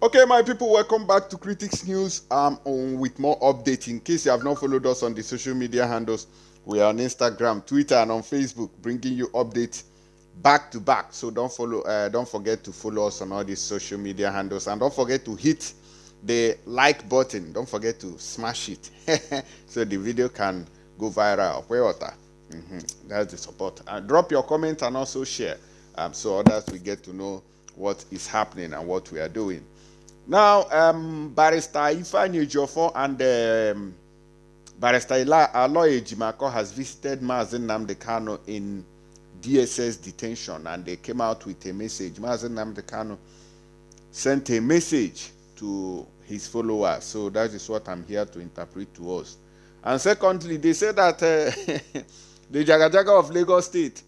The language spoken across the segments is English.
Okay, my people, welcome back to Critics News. With more updates. In case you have not followed us on the social media handles, we are on Instagram, Twitter, and on Facebook, bringing you updates back to back. So don't forget to follow us on all these social media handles, and don't forget to hit the like button. Don't forget to smash it so the video can go viral. That's the support. Drop your comment and also share, so others will get to know what is happening and what we are doing. Now, Barrister Ifeanyi Ejiofor and Barrister Aloy Ejimako has visited Mazi Nnamdi Kanu in DSS detention, and they came out with a message. Mazi Nnamdi Kanu sent a message to his followers, so that is what I'm here to interpret to us. And secondly, they say that the Jagajaga of Lagos State,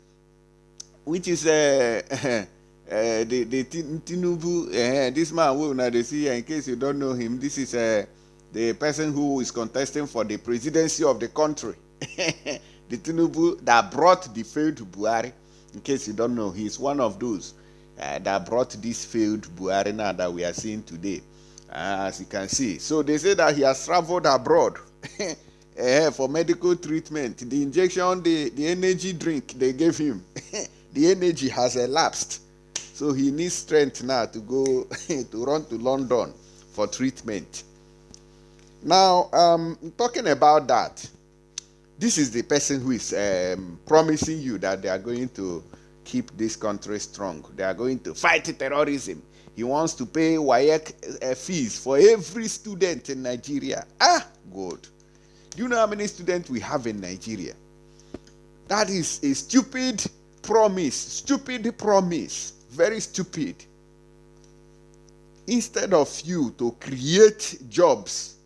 which is the Tinubu, this man who now they see, in case you don't know him, this is the person who is contesting for the presidency of the country. The Tinubu that brought the failed Buhari. In case you don't know, he's one of those that brought this failed Buhari now that we are seeing today, as you can see. So they say that he has traveled abroad for medical treatment. The injection, the energy drink they gave him, the energy has elapsed. So he needs strength now to go to run to London for treatment. Now, talking about that, this is the person who is promising you that they are going to keep this country strong. They are going to fight terrorism. He wants to pay WAEC fees for every student in Nigeria. Good. Do you know how many students we have in Nigeria? That is a stupid promise. Very stupid. Instead of you to create jobs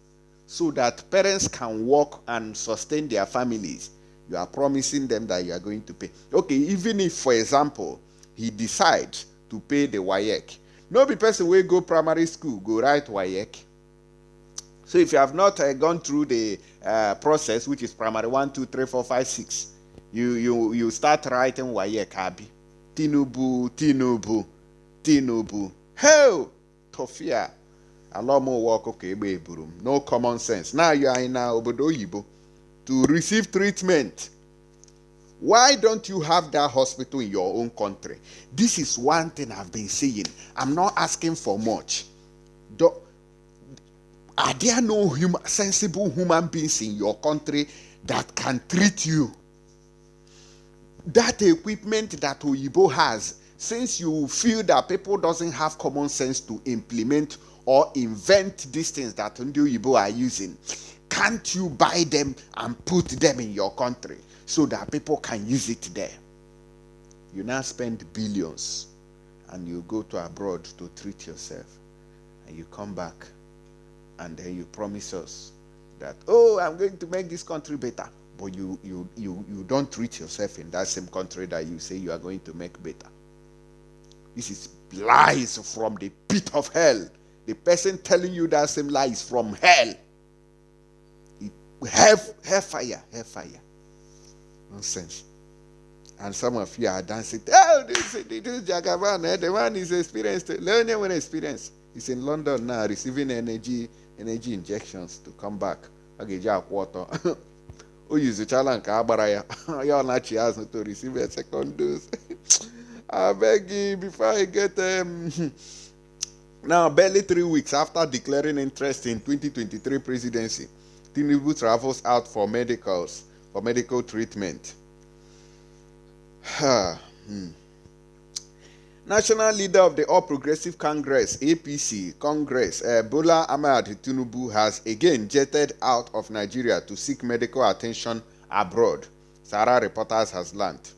so that parents can work and sustain their families, you are promising them that you are going to pay. Okay, even if, for example, he decides to pay the WAEC. No be person will go primary school, go write WAEC. So if you have not gone through the process, which is primary 1, 2, 3, 4, 5, 6, you start writing WAEC, Abi. Tinubu. Hell, Tofia. Alomo walk okay, no common sense. Now you are in Obodo Yibo to receive treatment. Why don't you have that hospital in your own country? This is one thing I've been saying. I'm not asking for much. Are there no sensible human beings in your country that can treat you? That equipment that Oyibo has, since you feel that people doesn't have common sense to implement or invent these things that Oyibo are using, can't you buy them and put them in your country so that people can use it there? You now spend billions and you go to abroad to treat yourself, and you come back and then you promise us that, oh, I'm going to make this country better. But you don't treat yourself in that same country that you say you are going to make better. This is lies from the pit of hell. The person telling you that same lie is from hell. Hellfire. Nonsense. And some of you are dancing. Oh, this Jagaban, the man is experienced. Learning when experience. He's in London now receiving energy injections to come back. Okay, Jack water. Who use the challenge Abaraya? You're not has to receive a second dose. I beg you, before I get now, barely 3 weeks after declaring interest in 2023 presidency, Tinubu travels out for medical treatment. National leader of the All Progressive Congress, APC Congress, Bola Ahmed Tinubu has again jetted out of Nigeria to seek medical attention abroad, Sarah Reporters has learned.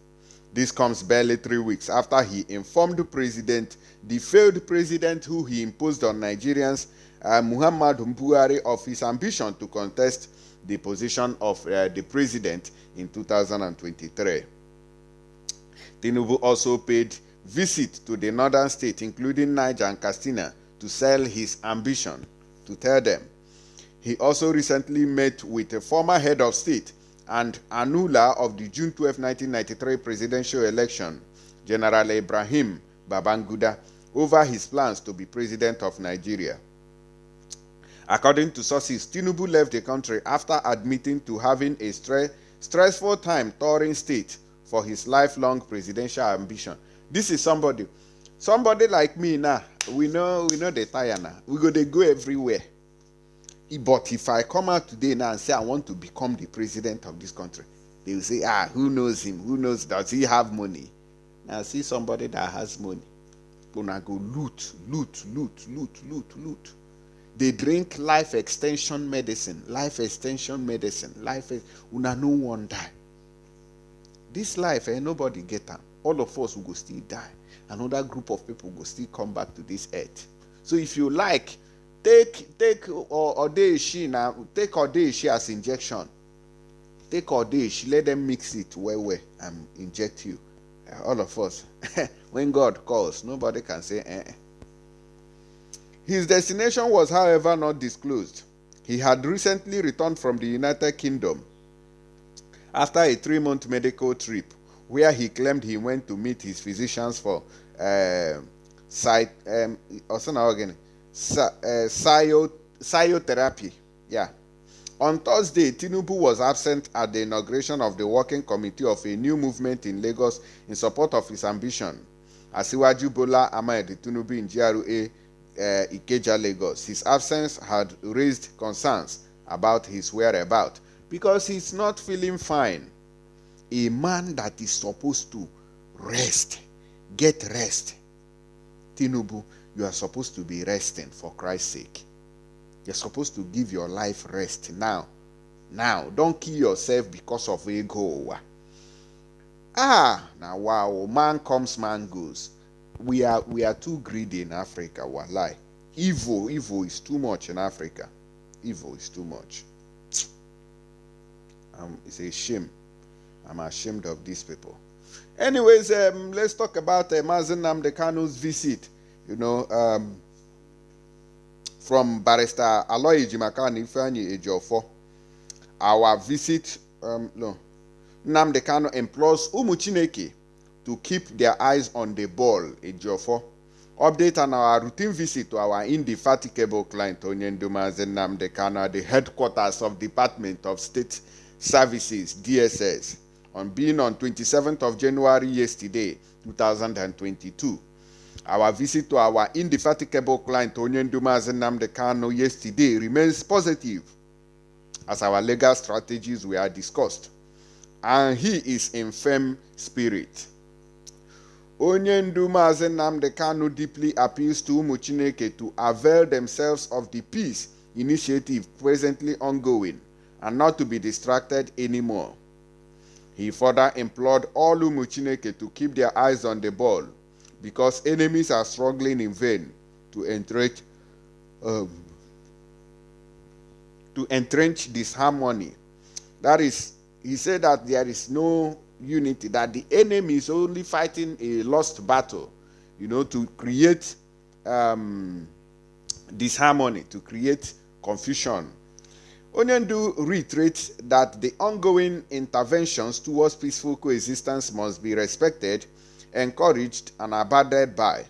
This comes barely 3 weeks after he informed the failed president who he imposed on Nigerians, Muhammadu Buhari, of his ambition to contest the position of the president in 2023. Tinubu also paid visit to the northern state, including Niger and Katsina, to sell his ambition, to tell them. He also recently met with a former head of state and annuler of the June 12, 1993 presidential election, General Ibrahim Babangida, over his plans to be president of Nigeria. According to sources, Tinubu left the country after admitting to having a stressful time touring state for his lifelong presidential ambition. This is somebody like me now. We know the tire now. We go everywhere. But if I come out today now and say I want to become the president of this country, they will say, who knows him? Who knows? Does he have money? Now see somebody that has money. Gonna go loot. They drink life extension medicine. Una no one die. This life, nobody get them. All of us will go still die. Another group of people will still come back to this earth. So if you like, take Odeshi as injection. Take Odeshi, let them mix it well and inject you. All of us. When God calls, nobody can say His destination was, however, not disclosed. He had recently returned from the United Kingdom after a 3-month medical trip, where he claimed he went to meet his physicians for physiotherapy. Yeah. On Thursday, Tinubu was absent at the inauguration of the working committee of a new movement in Lagos in support of his ambition. Asiwaju Bola Ahmed Tinubu in GRA Ikeja, Lagos. His absence had raised concerns about his whereabouts because he's not feeling fine. A man that is supposed to rest, get rest. Tinubu, you are supposed to be resting, for Christ's sake. You're supposed to give your life rest now. Don't kill yourself because of ego. Now wow, man comes, man goes. We are too greedy in Africa. Wallahi. Evil is too much in Africa. Evil is too much. It's a shame. I'm ashamed of these people. Anyways, let's talk about Nnamdi Kanu's visit. From Barrister Aloy Ejimakor Ifeanyi Ejiofor. Our visit, Nnamdi Kanu implores Umu Chineke to keep their eyes on the ball, Ejiofor. Update on our routine visit to our indefatigable client, Onyenduma Nnamdi Kanu, at the headquarters of Department of State Services, DSS, on 27th of January yesterday, 2022. Our visit to our indefatigable client, Onyenduma Nnamdi Kanu, yesterday remains positive, as our legal strategies were discussed, and he is in firm spirit. Onyenduma Nnamdi Kanu deeply appeals to Umu Chineke to avail themselves of the peace initiative presently ongoing and not to be distracted anymore. He further implored all Umu Chineke to keep their eyes on the ball, because enemies are struggling in vain to entrench disharmony. That is, he said that there is no unity, that the enemy is only fighting a lost battle, to create disharmony, to create confusion. Onyendu reiterates that the ongoing interventions towards peaceful coexistence must be respected, encouraged, and abided by.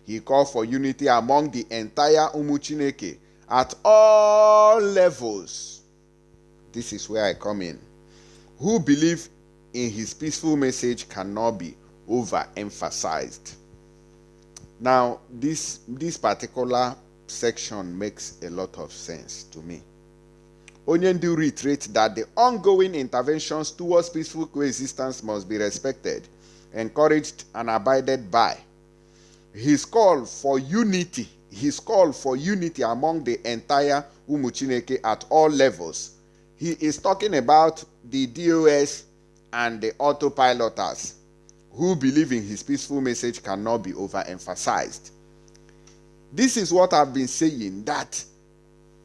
He called for unity among the entire Umu Chineke at all levels. This is where I come in. Who believe in his peaceful message cannot be overemphasized. Now, this particular section makes a lot of sense to me. Onyendu reiterates that the ongoing interventions towards peaceful coexistence must be respected, encouraged, and abided by. His call for unity among the entire Umu Chineke at all levels. He is talking about the DOS and the autopiloters, who believe in his peaceful message cannot be overemphasized. This is what I've been saying, that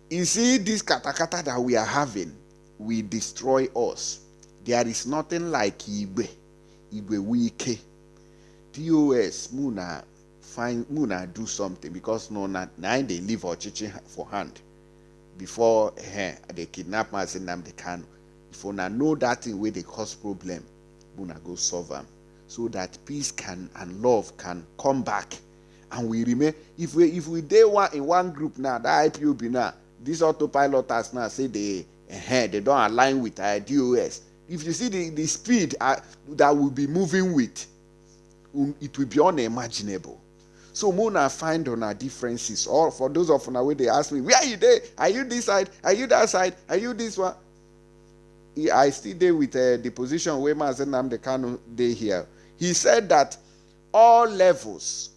you see, this katakata that we are having will destroy us. There is nothing like Igwe wike. DOS Muna do something, because now they leave our chichi for hand before they kidnap Nnamdi Kanu. If you know that thing where they cause problem, Muna go solve them, so that peace and love can come back and we remain. If we day one in one group now, that IPOB now, these autopiloters now say they don't align with DOS. If you see the speed that we'll be moving with, it will be unimaginable. So Mona find on our differences. Or for those of us where they ask me, where are you there? Are you this side? Are you that side? Are you this one? I still there with the position where Nnamdi Kanu day here. He said that all levels.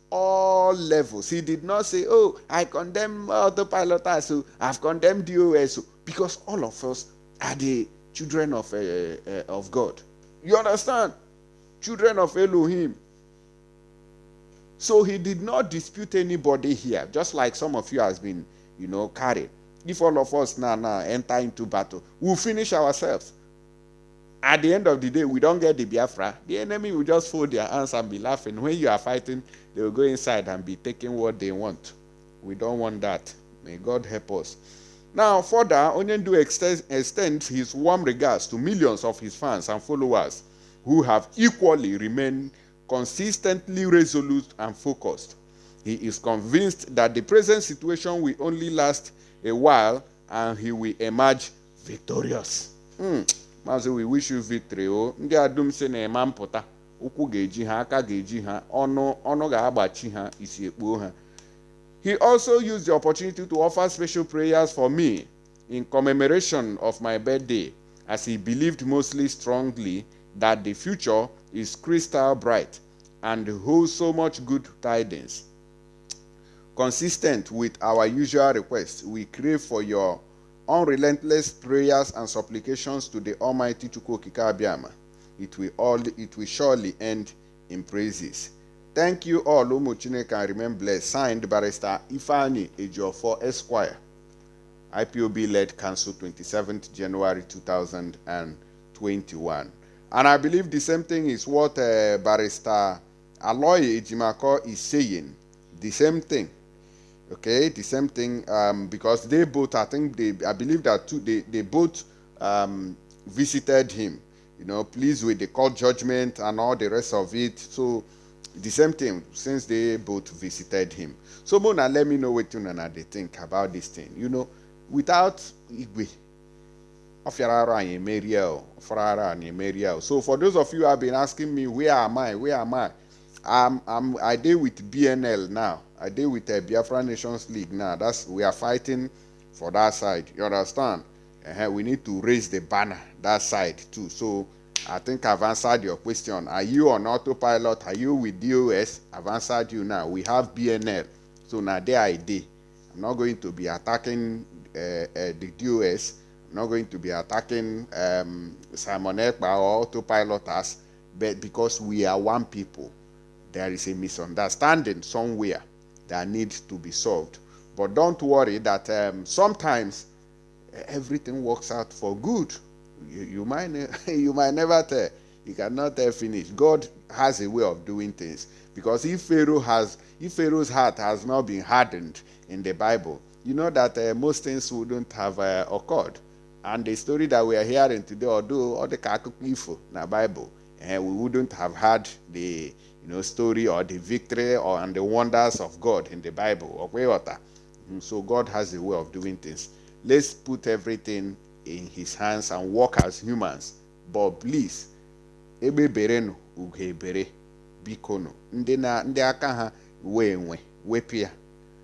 He did not say, oh, I condemn autopiloters, so I've condemned DOS, because all of us are the children of God. You understand? Children of Elohim. So he did not dispute anybody here, just like some of you has been, carried. If all of us now enter into battle, we'll finish ourselves. At the end of the day, we don't get the Biafra. The enemy will just fold their hands and be laughing. When you are fighting, they will go inside and be taking what they want. We don't want that. May God help us. Now, further, Onyendu extends his warm regards to millions of his fans and followers who have equally remained consistently resolute and focused. He is convinced that the present situation will only last a while and he will emerge victorious. Mazi, we wish you victory. Ndị adum se na ema mpụta, ụkwụ ga-eji ha, aka ga-eji ha, ọnụ ga-agbachi ha, isi ekpuo ha. He also used the opportunity to offer special prayers for me in commemoration of my birthday, as he believed mostly strongly that the future is crystal bright and holds so much good tidings. Consistent with our usual request, we crave for your unrelentless prayers and supplications to the Almighty Chukwokika Abiyama. It will surely end in praises. Thank you all, Umu Chineke, and remain blessed. Signed, Barrister Ifeanyi Ejiofor Esquire, IPOB-led Council, 27th January 2021. And I believe the same thing is what Barrister Aloy Ejimako is saying. The same thing. Okay, the same thing, because they both, I believe that too, they both visited him, pleased with the court judgment and all the rest of it. So the same thing, since they both visited him. So Mona, let me know what they think about this thing. Without Igwe, so for those of you who have been asking me, where am I? I deal with BNL now. I deal with the Biafra Nations League now. We are fighting for that side. You understand? We need to raise the banner that side too. So I think I've answered your question. Are you on autopilot? Are you with DOS? I've answered you now. We have BNL. So now there I did. I'm not going to be attacking the DOS. I'm not going to be attacking Simon Ekpa or autopiloters, but because we are one people, there is a misunderstanding somewhere that needs to be solved. But don't worry that sometimes everything works out for good. You might never tell. You cannot finish. God has a way of doing things. Because if Pharaoh's heart has not been hardened in the Bible, you know that most things wouldn't have occurred. And the story that we are hearing today, although all the kakuklifo in the Bible, we wouldn't have had the story or the victory and the wonders of God in the Bible. So God has a way of doing things. Let's put everything in his hands and walk as humans. But please, ebe berenu uge bere bikono. Ndị aka ha we wepia.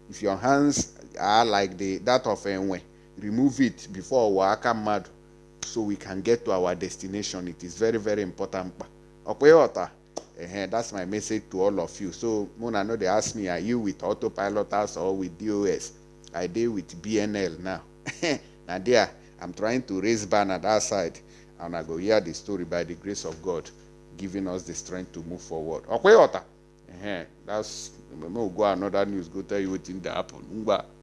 If your hands are like that of enwe, remove it before waka madu, so we can get to our destination. It is very, very important. That's my message to all of you. So Mona, know they ask me, are you with autopiloters or with DOS? I deal with BNL now. Now there, I'm trying to raise banner that side, and I go hear the story by the grace of God, giving us the strength to move forward. That's we'll go another news. Go tell you what in the happen.